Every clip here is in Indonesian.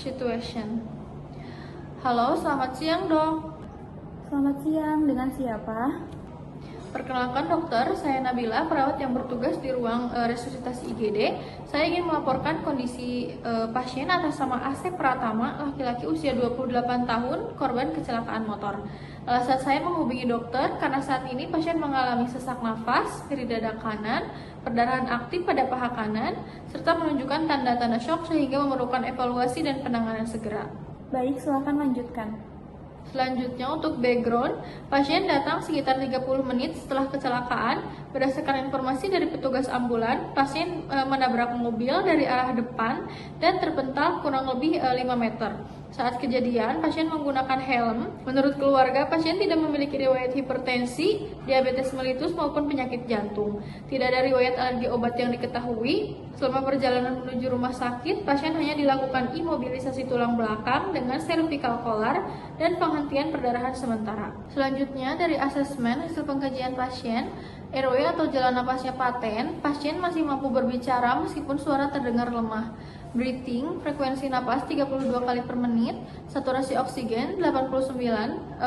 situation. Halo, selamat siang dok. Selamat siang, dengan siapa? Perkenalkan dokter, saya Nabila, perawat yang bertugas di ruang resusitasi IGD. Saya ingin melaporkan kondisi pasien atas nama Asep Pratama, laki-laki usia 28 tahun, korban kecelakaan motor. Alasan saya menghubungi dokter karena saat ini pasien mengalami sesak nafas, nyeri dada kanan, perdarahan aktif pada paha kanan, serta menunjukkan tanda-tanda shock sehingga memerlukan evaluasi dan penanganan segera. Baik, silakan lanjutkan. Selanjutnya untuk background, pasien datang sekitar 30 menit setelah kecelakaan. Berdasarkan informasi dari petugas ambulan, pasien menabrak mobil dari arah depan dan terpental kurang lebih 5 meter. Saat kejadian, pasien menggunakan helm. Menurut keluarga, pasien tidak memiliki riwayat hipertensi, diabetes mellitus maupun penyakit jantung. Tidak ada riwayat alergi obat yang diketahui. Selama perjalanan menuju rumah sakit, pasien hanya dilakukan imobilisasi tulang belakang dengan cervical collar dan penghentian perdarahan sementara. Selanjutnya, dari asesmen hasil pengkajian pasien, airway atau jalan napasnya paten, pasien masih mampu berbicara meskipun suara terdengar lemah. Breathing, frekuensi napas 32 kali per menit, saturasi oksigen 89%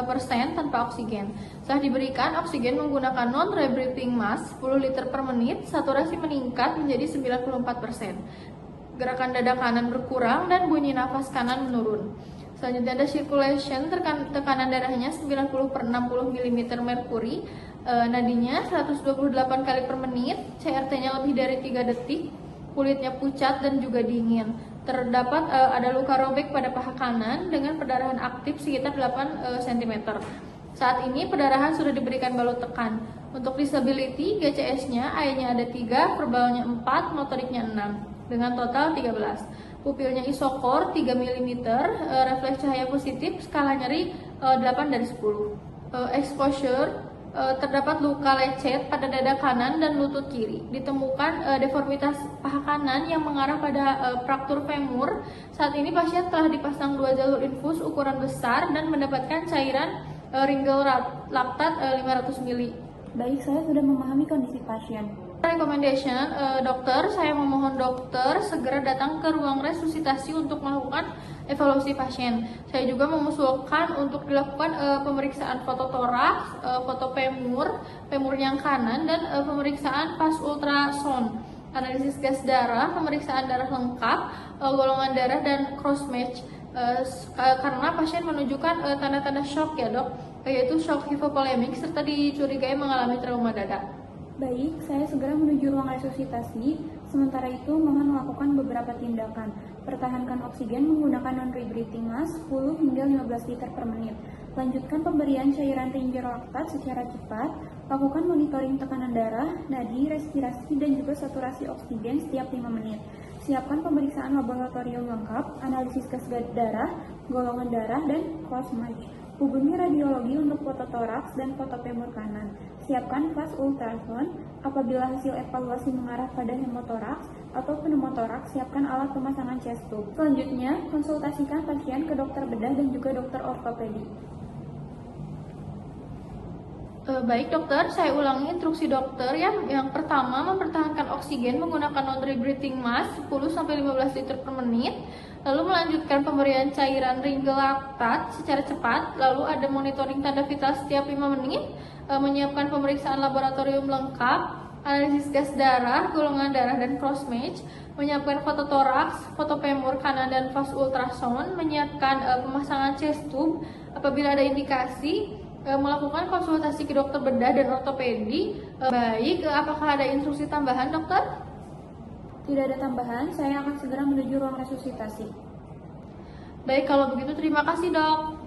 tanpa oksigen. Setelah diberikan oksigen menggunakan non-rebreathing mask 10 liter per menit, saturasi meningkat menjadi 94%. Gerakan dada kanan berkurang dan bunyi nafas kanan menurun. Selanjutnya ada circulation, tekanan darahnya 90/60 mm merkuri, nadinya 128 kali per menit, CRT-nya lebih dari 3 detik, kulitnya pucat dan juga dingin. Terdapat ada luka robek pada paha kanan dengan perdarahan aktif sekitar 8 cm. Saat ini perdarahan sudah diberikan balut tekan. Untuk disability, GCS-nya I-nya ada 3, verbalnya 4, motoriknya 6, dengan total 13. Pupilnya isokor 3 mm, refleks cahaya positif, skala nyeri 8 dari 10. Exposure, terdapat luka lecet pada dada kanan dan lutut kiri. Ditemukan deformitas paha kanan yang mengarah pada fraktur femur. Saat ini pasien telah dipasang 2 jalur infus ukuran besar dan mendapatkan cairan ringel laktat 500 ml. Baik, saya sudah memahami kondisi pasien. Recommendation, dokter, saya memohon dokter segera datang ke ruang resusitasi untuk melakukan evaluasi pasien. Saya juga mengusulkan untuk dilakukan pemeriksaan foto toraks, foto femur yang kanan, dan pemeriksaan pas ultrasound, analisis gas darah, pemeriksaan darah lengkap, golongan darah, dan cross match. Karena pasien menunjukkan tanda-tanda shock ya dok, yaitu shock hipovolemik serta dicurigai mengalami trauma dada. Baik, saya segera menuju ruang resusitasi. Sementara itu, mohon melakukan beberapa tindakan. Pertahankan oksigen menggunakan non-rebreathing mask 10 hingga 15 liter per menit. Lanjutkan pemberian cairan ringer laktat secara cepat. Lakukan monitoring tekanan darah, nadi, respirasi, dan juga saturasi oksigen setiap 5 menit. Siapkan pemeriksaan laboratorium lengkap, analisis gas darah, golongan darah, dan cross match. Hubungi radiologi untuk foto toraks dan foto femur kanan. Siapkan flash ultrasound. Apabila hasil evaluasi mengarah pada hemotoraks atau pneumotoraks, siapkan alat pemasangan chest tube. Selanjutnya, konsultasikan pasien ke dokter bedah dan juga dokter ortopedi. Baik dokter, saya ulangi instruksi dokter ya. Yang pertama, mempertahankan oksigen menggunakan non-rebreathing mask 10-15 liter per menit. Lalu melanjutkan pemberian cairan ringel laktat secara cepat. Lalu ada monitoring tanda vital setiap 5 menit. Menyiapkan pemeriksaan laboratorium lengkap, analisis gas darah, golongan darah, dan cross match. Menyiapkan foto toraks, foto femur kanan, dan fast ultrasound. Menyiapkan pemasangan chest tube. Apabila ada indikasi, melakukan konsultasi ke dokter bedah dan ortopedi. Baik, apakah ada instruksi tambahan dokter? Tidak ada tambahan, saya akan segera menuju ruang resusitasi. Baik, kalau begitu terima kasih dok.